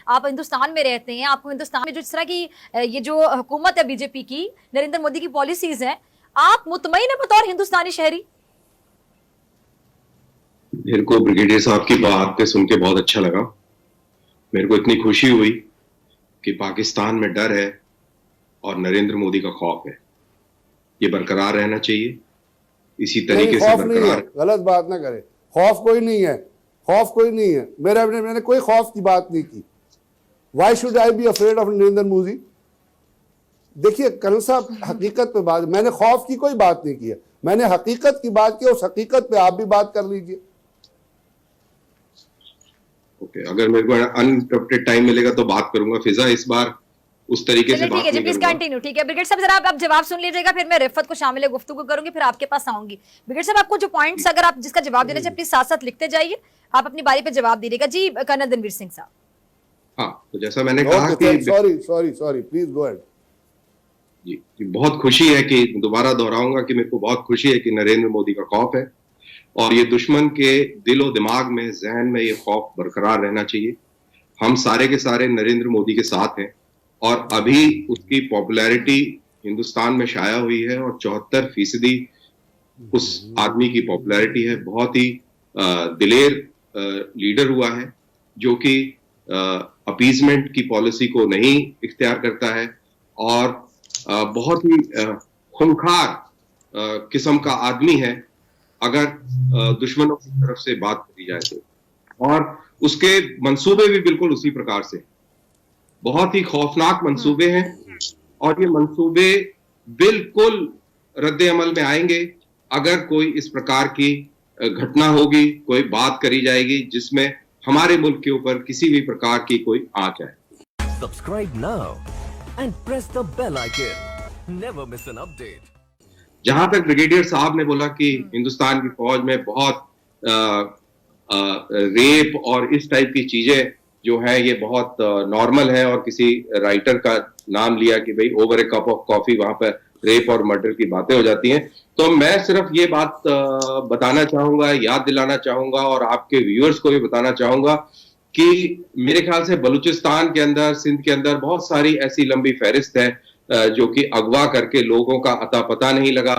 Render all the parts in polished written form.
आप हिंदुस्तान में रहते हैं, आपको हिंदुस्तान में जो इस तरह की ये जो हुकूमत है बीजेपी की, नरेंद्र मोदी की पॉलिसीज हैं, आप मुतमईन है बतौर हिंदुस्तानी शहरी? मेरे को ब्रिगेडियर साहब की बात पे सुन के बहुत अच्छा लगा। मेरे को इतनी खुशी हुई कि पाकिस्तान में डर है और नरेंद्र मोदी का खौफ है। ये बरकरार रहना चाहिए, इसी तरीके से बरकरार। गलत बात ना करे, खौफ कोई नहीं है, खौफ कोई नहीं है। मैंने कोई खौफ की बात नहीं की। Why should I be afraid of Narendra Modi? देखिए कर्नल साहब, हकीकत पे बात, मैंने खौफ की कोई बात नहीं की है, मैंने हकीकत की बात की। उस हकीकत पे आप भी बात कर लीजिए। ओके, अगर मेरे को अनइंटरप्टेड टाइम मिलेगा तो बात करूंगा। फिजा इस बार उस तरीके से बात नहीं प्लीज कंटिन्यू। ठीक है ब्रिगेड साहब, जरा आप जवाब सुन लीजिएगा, फिर मैं रिफत को शामिल गुफ्तगू करूंगी, फिर आपके पास आऊंगी। ब्रिगेड साहब, आपको जो पॉइंट्स अगर आप जिसका जवाब देना चाहिए प्लीज साथ साथ लिखते जाइए, आप अपनी बारी पे जवाब दीजिएगा। जी कर्नल रणवीर सिंह साहब। हाँ, तो जैसा मैंने कहा कि सॉरी प्लीज गो अहेड। जी, बहुत खुशी है कि, दोबारा दोहराऊंगा कि मेरे को बहुत खुशी है कि नरेंद्र मोदी का खौफ है और ये दुश्मन के दिलो दिमाग में, जहन में ये खौफ बरकरार रहना चाहिए। हम सारे के सारे नरेंद्र मोदी के साथ हैं और अभी उसकी पॉपुलैरिटी हिंदुस्तान में शाया हुई है और 74% उस आदमी की पॉपुलैरिटी है। बहुत ही दिलेर लीडर हुआ है जो कि अपीजमेंट की पॉलिसी को नहीं इख्तियार करता है और बहुत ही खूंखार किस्म का आदमी है अगर दुश्मनों की तरफ से बात करी जाए तो। और उसके मंसूबे भी बिल्कुल उसी प्रकार से, बहुत ही खौफनाक मंसूबे हैं और ये मंसूबे बिल्कुल रद्द अमल में आएंगे अगर कोई इस प्रकार की घटना होगी, कोई बात करी जाएगी जिसमें हमारे मुल्क के ऊपर किसी भी प्रकार की कोई आंच है। Subscribe now and press the bell icon, never miss an update. जहां तक ब्रिगेडियर साहब ने बोला कि हिंदुस्तान की फौज में बहुत रेप और इस टाइप की चीजें जो है ये बहुत नॉर्मल है और किसी राइटर का नाम लिया कि भाई over A cup of coffee वहां पर रेप और मर्डर की बातें हो जाती हैं, तो मैं सिर्फ ये बात बताना चाहूंगा, याद दिलाना चाहूंगा और आपके व्यूअर्स को भी बताना चाहूंगा कि मेरे ख्याल से बलूचिस्तान के अंदर, सिंध के अंदर बहुत सारी ऐसी लंबी फहरिस्त है जो कि अगवा करके लोगों का अता पता नहीं लगा।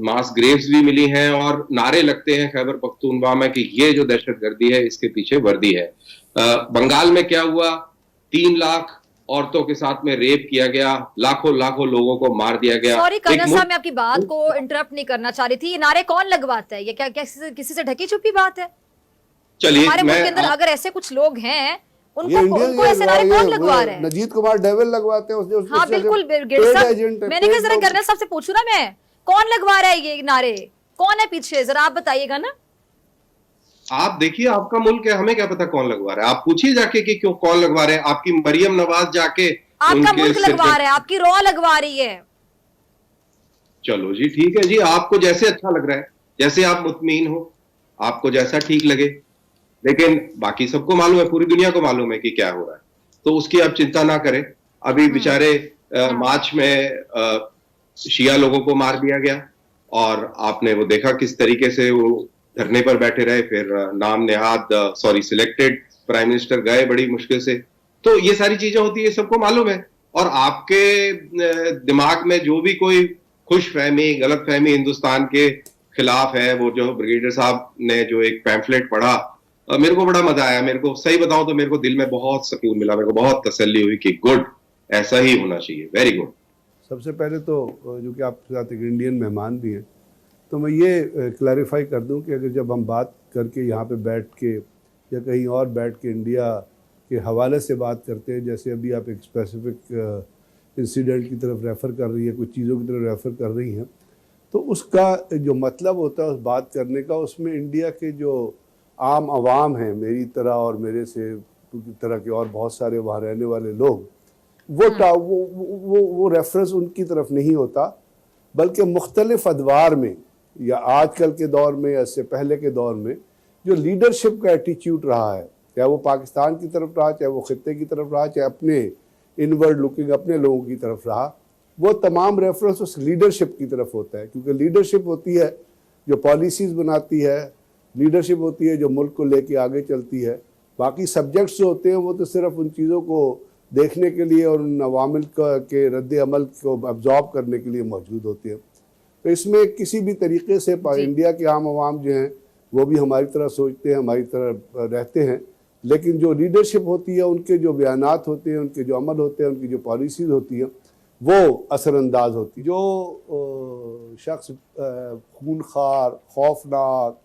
मास ग्रेव्स भी मिली हैं और नारे लगते हैं खैबर पख्तूनख्वा में कि ये जो दहशतगर्दी है इसके पीछे वर्दी है। बंगाल में क्या हुआ, 3 लाख औरतों के साथ में रेप किया गया, लाखों लोगों को मार दिया गया। सॉरी कर्नल साहब, मैं आपकी बात को इंटरप्ट नहीं करना चाह रही थी। ये नारे कौन लगवाता है? ये क्या किसी से ढकी छुपी बात है? चलिए, हमारे मुल्क के अंदर अगर ऐसे कुछ लोग हैं, उनको ऐसे नारे कौन लगवा रहे हैं? नजीद कुमार डेविल लगवाते हैं। हाँ बिल्कुल मैंने कहा जरा कर्नल साहब से पूछू ना मैं, कौन लगवा रहा है ये नारे, कौन है पीछे, जरा आप बताइएगा ना। आप देखिए, आपका मुल्क है, हमें क्या पता कौन लगवा रहा है। आप पूछिए जाके कि क्यों, कौन लगवा रहे हैं। आपकी मरियम नवाज जाके आपका मुल्क लगवा रहा है, आपकी रॉ लगवा रही है। चलो जी, ठीक है जी, आपको जैसे अच्छा लग रहा है, जैसे आप मुतमीन हो, आपको जैसा ठीक लगे, लेकिन बाकी सबको मालूम है, पूरी दुनिया को मालूम है कि क्या हो रहा है, तो उसकी आप चिंता ना करें। अभी बेचारे मार्च में शिया लोगों को मार दिया गया और आपने वो देखा किस तरीके से वो धरने पर बैठे रहे, फिर नाम नेहाद सिलेक्टेड प्राइम मिनिस्टर गए बड़ी मुश्किल से। तो ये सारी चीजें होती है, सबको मालूम है। और आपके दिमाग में जो भी कोई खुश फहमी, गलत फहमी हिंदुस्तान के खिलाफ है, वो जो ब्रिगेडियर साहब ने जो एक पैम्फलेट पढ़ा, मेरे को बड़ा मजा आया। मेरे को सही बताऊं तो मेरे को दिल में बहुत सुकून मिला, मेरे को बहुत तसल्ली हुई कि गुड, ऐसा ही होना चाहिए, वेरी गुड। सबसे पहले तो जो कि आपके साथ एक इंडियन मेहमान भी हैं, तो मैं ये क्लैरिफाई कर दूं कि अगर जब हम बात करके यहाँ पे बैठ के या कहीं और बैठ के इंडिया के हवाले से बात करते हैं, जैसे अभी आप एक स्पेसिफिक इंसिडेंट की तरफ रेफ़र कर रही है, कुछ चीज़ों की तरफ रेफ़र कर रही हैं, तो उसका जो मतलब होता है उस बात करने का, उसमें इंडिया के जो आम आवाम हैं, मेरी तरह और मेरे से तरह के और बहुत सारे वहाँ रहने वाले लोग, वो रेफरेंस उनकी तरफ नहीं होता, बल्कि मुख्तलिफ अदवार में या आजकल के दौर में या इससे पहले के दौर में जो लीडरशिप का एटीट्यूड रहा है, चाहे वो पाकिस्तान की तरफ रहा, चाहे वो खित्ते की तरफ रहा, चाहे अपने इनवर्ड लुकिंग अपने लोगों की तरफ रहा, वो तमाम रेफरेंस उस लीडरशिप की तरफ होता है। क्योंकि लीडरशिप होती है जो पॉलिसीज़ बनाती है, लीडरशिप होती है जो मुल्क को लेके आगे चलती है, बाकी सब्जेक्ट्स जो होते हैं वो तो सिर्फ उन चीज़ों को देखने के लिए और उन अवामिल के रद्द अमल को अब्जॉर्ब करने के लिए मौजूद होते हैं। तो इसमें किसी भी तरीके से इंडिया के आम आवाम जो हैं वो भी हमारी तरह सोचते हैं, हमारी तरह रहते हैं, लेकिन जो लीडरशिप होती है, उनके जो बयानात होते हैं, उनके जो अमल होते हैं, उनकी जो पॉलिसीज़ होती हैं वो असरअंदाज होती। जो शख्स खूनखार, खौफनाक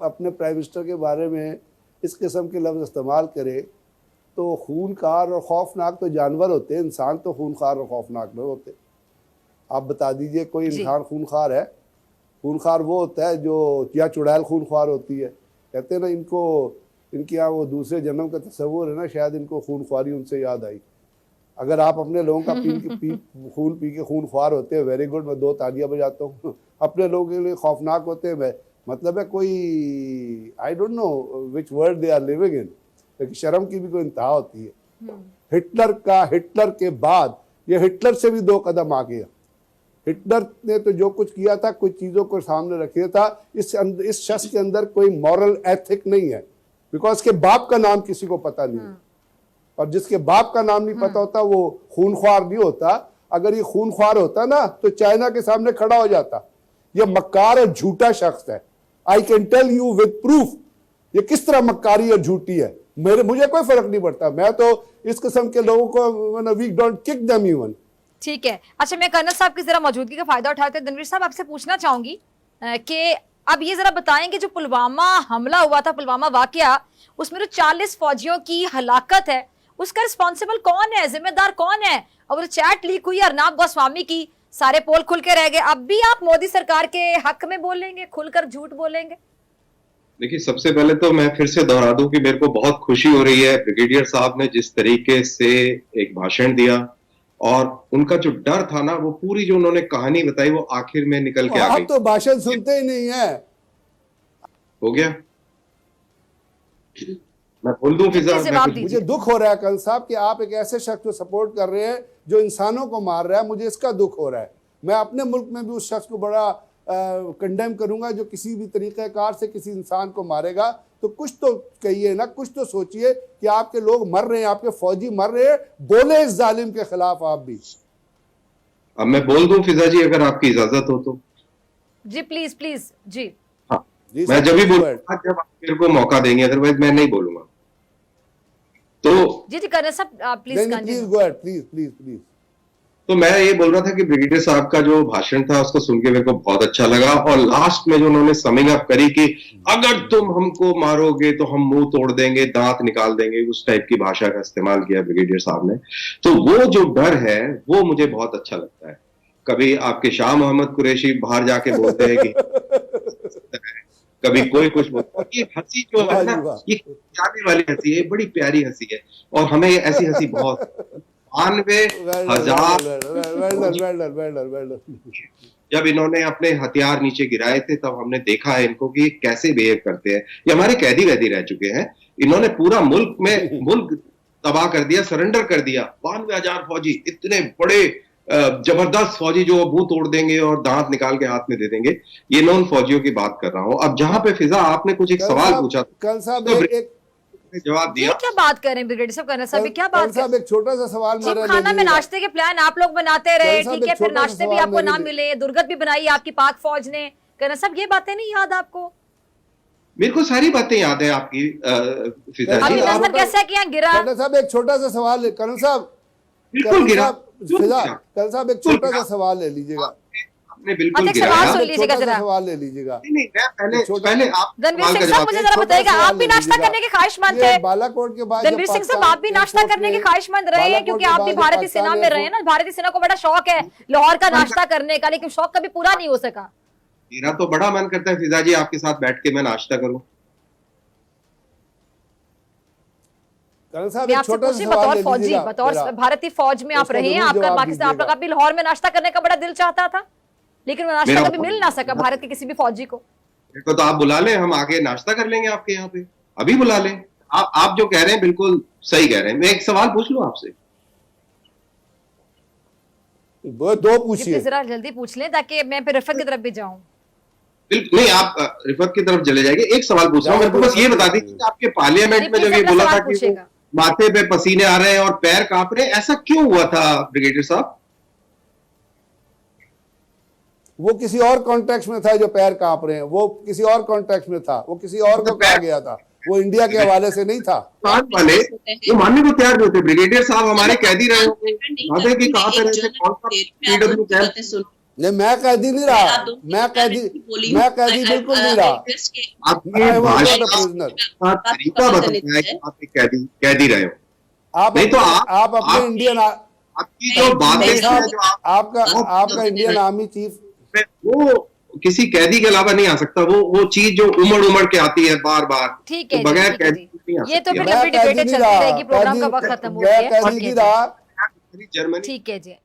अपने प्राइम मिनिस्टर के बारे में इस किस्म के लफ्ज़ इस्तेमाल करे, तो खूनखार और खौफनाक तो जानवर होते हैं, इंसान तो खूनखार और खौफनाक नहीं होते। आप बता दीजिए कोई इंसान खूनखार है? खूनखार वो होता है जो या चुड़ैल खूनखार होती है। कहते हैं ना, इनके यहाँ वो दूसरे जन्म का तस्वुर है ना, शायद इनको खूनख्वारी उनसे याद आई। अगर आप अपने लोगों का खून पी के खूनख्वार होते हैं, वेरी गुड, मैं 2 तालियां बजाता हूँ। अपने लोगों के लिए खौफनाक होते हैं, मैं मतलब है कोई I don't know which world they are living in, लेकिन शर्म की भी कोई इंतहा होती है। हिटलर के बाद ये हिटलर से भी 2 कदम आ गया। हिटलर ने तो जो कुछ किया था, कुछ चीज़ों को सामने रखा था, इस शख्स के अंदर कोई मॉरल एथिक नहीं है, बिकॉज के बाप का नाम किसी को पता नहीं है। और जिसके बाप का नाम नहीं पता होता वो खूनख्वार नहीं होता। अगर ये खूनख्वार होता ना तो चाइना के सामने खड़ा हो जाता। ये मक्कार और झूठा शख्स है। I can tell you with proof ये किस तरह मक्कारी और झूठी है। मुझे कोई फर्क नहीं पड़ता, मैं तो इस किस्म के लोगों को we don't kick them even. ठीक है, अच्छा मैं कर्नल साहब की जरा मौजूदगी का फायदा उठाते हैं धनवीर साहब आपसे पूछना चाहूंगी कि अब ये जरा बताएंगे जो पुलवामा हमला हुआ था, पुलवामा वाकया, उसमें जो 40 फौजियों की हलाकत है उसका रिस्पॉन्सिबल कौन है, जिम्मेदार कौन है? और वो चैट लीक हुई अर्नाब गोस्वामी की, सारे पोल खुल के रह गए। अब भी आप मोदी सरकार के हक में बोलेंगे, खुलकर झूठ बोलेंगे? देखिए, सबसे पहले तो मैं फिर से दोहरा दूं कि मेरे को बहुत खुशी हो रही है ब्रिगेडियर साहब ने जिस तरीके से एक भाषण दिया और उनका जो डर था ना, वो पूरी जो उन्होंने कहानी बताई वो आखिर में निकल के आ गई। आप तो भाषण सुनते ही नहीं है। हो गया, मैं बोल दूं फिजा, मुझे दुख हो रहा है कर्नल साहब कि आप एक ऐसे शख्स को सपोर्ट कर रहे हैं जो इंसानों को मार रहा है। मुझे इसका दुख हो रहा है। मैं अपने मुल्क में भी उस शख्स को बड़ा कंडेम करूंगा जो किसी भी तरीक़ेकार से किसी इंसान को मारेगा। तो कुछ तो कहिए ना, कुछ तो सोचिए कि आपके लोग मर रहे हैं, आपके फौजी मर रहे हैं, बोले इस जालिम के खिलाफ आप भी। अब मैं बोल दूं फिजा जी, अगर आपकी इजाजत हो तो। जी प्लीज प्लीज जी। हाँ, मैं जब भी बोलूंगा जब आप मेरे को मौका देंगे, अदरवाइज मैं नहीं बोलूंगा। तो जी कर्नल साहब प्लीज। तो मैं ये बोल रहा था कि ब्रिगेडियर साहब का जो भाषण था उसको सुन के मेरे को बहुत अच्छा लगा। और लास्ट में जो उन्होंने समिंग अप करी कि अगर तुम हमको मारोगे तो हम मुंह तोड़ देंगे, दांत निकाल देंगे, उस टाइप की भाषा का इस्तेमाल किया ब्रिगेडियर साहब ने। तो वो जो डर है वो मुझे बहुत अच्छा लगता है। कभी आपके शाह मोहम्मद कुरैशी बाहर जाके बोलते हैं कि कभी कोई कुछ बोलता है। ये हंसी जो है ना, ये जाने वाली हंसी है, बड़ी प्यारी हंसी है और हमें ऐसी हंसी बहुत 92,000 जब इन्होंने अपने हथियार नीचे गिराए थे तब हमने देखा है इनको कि कैसे बिहेव करते हैं। ये हमारे कैदी वैदी रह चुके हैं। इन्होंने पूरा मुल्क तबाह कर दिया, सरेंडर कर दिया। 92,000 फौजी, इतने बड़े जबरदस्त फौजी जो मुंह तोड़ देंगे और दांत निकाल के हाथ में दे देंगे। ये नॉन फौजियों की बात कर रहा हूं। अब जहां पे फिजा आपने कुछ एक सवाल पूछा, कर्नल साहब जवाब दिया। क्या बात कर रहे हैं ब्रिगेडियर साहब? कर्नल साहब क्या बात कर? एक छोटा सा सवाल मेरा, खाना में नाश्ते के प्लान आप लोग बनाते रहे, ठीक है, फिर नाश्ते भी आपको ना मिले, दुर्गत भी बनाई आपकी पाक फौज ने। कर्नल साहब ये बातें नहीं याद आपको? मेरे को सारी बातें याद है आपकी फिजा जी। कैसे किया गिरा? कर्नल साहब एक छोटा सा सवाल है। कर्नल साहब बिल्कुल गिरा। कर्नल साहब एक छोटा सा सवाल ले लीजिएगा। आपने बिल्कुल गिराया। सुन लीजिएगा जरा, सवाल ले लीजिएगा। नहीं, पहले आप रणवीर सिंह साहब मुझे जरा बताइएगा, आप भी नाश्ता करने के ख्वाहिशमंद थे? बालाकोट के बाद रणवीर सिंह साहब आप भी नाश्ता करने के ख्वाहिशमंद रहे हैं क्योंकि आप भी भारतीय सेना में रहे हैं ना। भारतीय सेना को बड़ा शौक है लाहौर का नाश्ता करने का, लेकिन शौक कभी पूरा नहीं हो सका। मेरा तो बड़ा मन करता है फिजा जी आपके साथ बैठ के मैं नाश्ता करूं। बतौर फौजी, बतौर भारतीय फौज में आप रहे हैं, आपका पाकिस्तान, आप लोग भी लाहौर में नाश्ता करने का बड़ा दिल चाहता था, लेकिन वो नाश्ता कभी मिल ना सका भारत के किसी भी फौजी को। तो आप बुला लें, हम आगे नाश्ता कर लेंगे आपके यहाँ पे, अभी बुला लें। आप जो कह रहे हैं बिल्कुल सही कह रहे हैं। मैं एक सवाल पूछ लूं आपसे? दो पूछिए, जरा जल्दी पूछ लें ताकि मैं फिर रफत की तरफ भी जाऊं। बिल्कुल नहीं, आप रिफत की तरफ चले जाएंगे। एक सवाल पूछ रहा हूँ, मेरे को बस ये बता दीजिए कि आपके पार्लियामेंट में जब ये बोला था कि वो माथे पे पसीने आ रहे हैं और पैर कांप रहे हैं, ऐसा क्यों हुआ था ब्रिगेडियर साहब? वो किसी और कॉन्टेक्स्ट में था जो पैर कांप रहे हैं, वो किसी और कॉन्टेक्स्ट में था, वो किसी और को कहा गया था, वो इंडिया के हवाले से नहीं था। वाले वो मानने को तैयार नहीं होते। ब्रिगेडियर साहब हमारे कैदी रहे होंगे, कि कहाँ पे रहे थे, कौन सा पीडब्ल्यू कैंप? नहीं, मैं कैदी नहीं रहा, मैं कैदी बिल्कुल नहीं रहा। आपकी भाषा का तरीका बताया है कि आप एक कैदी रहे हो। आप नहीं तो आप अपने इंडियन आपकी जो बातें हैं, जो आपका इंडियन आर्मी चीफ, वो किसी कैदी के अलावा नहीं आ सकता। वो चीज जो उमड़ के आती है बार बार, ठीक है, बगैर ठीक है कैदी नहीं आ ये तो सकती। फिर लंबी डिबेटें चलती रहेगी, प्रोग्राम का वक्त खत्म हो गया है। कैदी नहीं रहा। जर्मनी ठीक है जी।